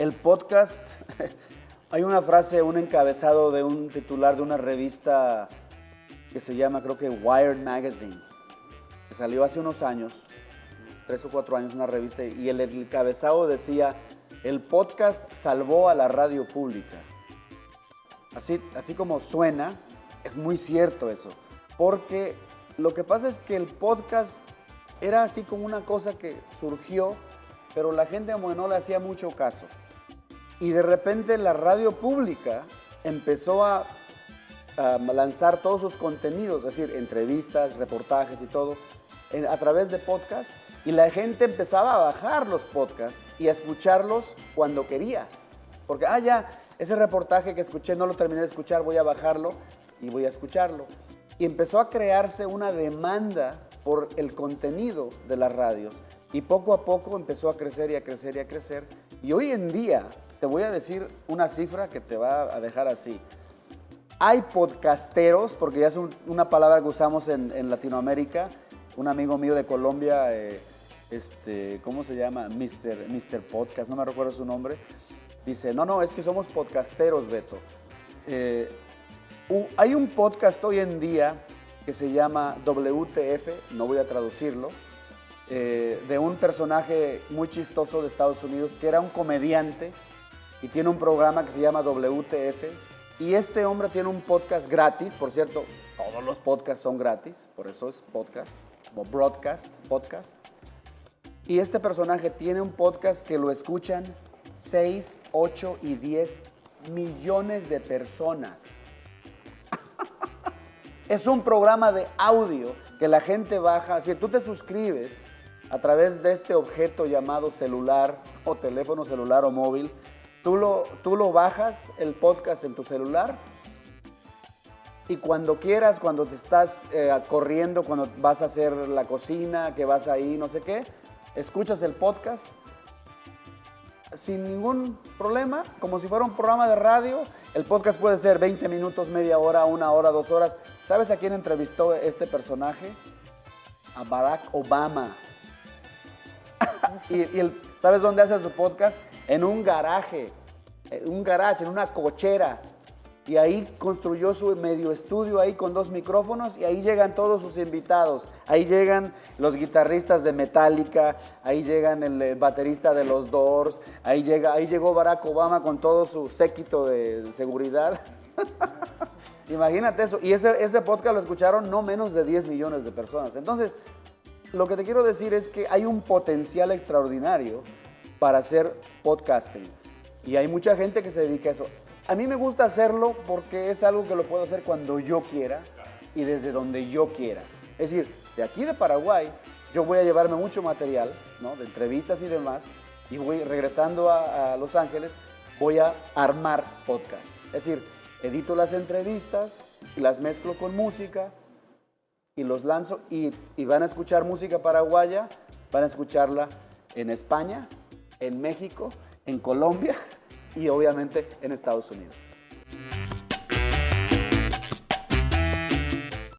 El podcast, hay una frase, un encabezado de un titular de una revista que se llama, creo que Wired Magazine, que salió hace unos años, 3 o 4 años, una revista, y el encabezado decía, el podcast salvó a la radio pública. Así como suena, es muy cierto eso, porque lo que pasa es que el podcast era así como una cosa que surgió, pero la gente como que no le hacía mucho caso. Y de repente la radio pública empezó a lanzar todos sus contenidos, es decir, entrevistas, reportajes y todo, a través de podcast, y la gente empezaba a bajar los podcasts y a escucharlos cuando quería. Porque, ya, ese reportaje que escuché no lo terminé de escuchar, voy a bajarlo y voy a escucharlo. Y empezó a crearse una demanda por el contenido de las radios. Y poco a poco empezó a crecer y a crecer y a crecer. Y hoy en día, te voy a decir una cifra que te va a dejar así. Hay podcasteros, porque ya es una palabra que usamos en Latinoamérica. Un amigo mío de Colombia, ¿cómo se llama? Mr. Podcast, no me recuerdo su nombre. Dice, no, es que somos podcasteros, Beto. Hay un podcast hoy en día que se llama WTF, no voy a traducirlo, de un personaje muy chistoso de Estados Unidos que era un comediante y tiene un programa que se llama WTF. Y este hombre tiene un podcast gratis, por cierto, todos los podcasts son gratis, por eso es podcast, o broadcast, podcast. Y este personaje tiene un podcast que lo escuchan 6, 8 y 10 millones de personas. Es un programa de audio que la gente baja. Si tú te suscribes a través de este objeto llamado celular o teléfono celular o móvil, tú lo bajas, el podcast en tu celular, y cuando quieras, cuando te estás corriendo, cuando vas a hacer la cocina, que vas ahí, no sé qué, escuchas el podcast sin ningún problema, como si fuera un programa de radio. El podcast puede ser 20 minutos, media hora, 1 hora, 2 horas. ¿Sabes a quién entrevistó este personaje? A Barack Obama. ¿Sabes dónde hace su podcast? En un garage, en una cochera. Y ahí construyó su medio estudio ahí con 2 micrófonos, y ahí llegan todos sus invitados. Ahí llegan los guitarristas de Metallica, ahí llegan el baterista de los Doors, ahí llegó Barack Obama con todo su séquito de seguridad. Imagínate eso. Y ese podcast lo escucharon no menos de 10 millones de personas. Entonces, lo que te quiero decir es que hay un potencial extraordinario para hacer podcasting. Y hay mucha gente que se dedica a eso. A mí me gusta hacerlo porque es algo que lo puedo hacer cuando yo quiera y desde donde yo quiera. Es decir, de aquí de Paraguay, yo voy a llevarme mucho material, ¿no?, de entrevistas y demás, y regresando a Los Ángeles, voy a armar podcast. Es decir, edito las entrevistas y las mezclo con música y los lanzo, y van a escuchar música paraguaya, van a escucharla en España, en México, en Colombia y obviamente en Estados Unidos.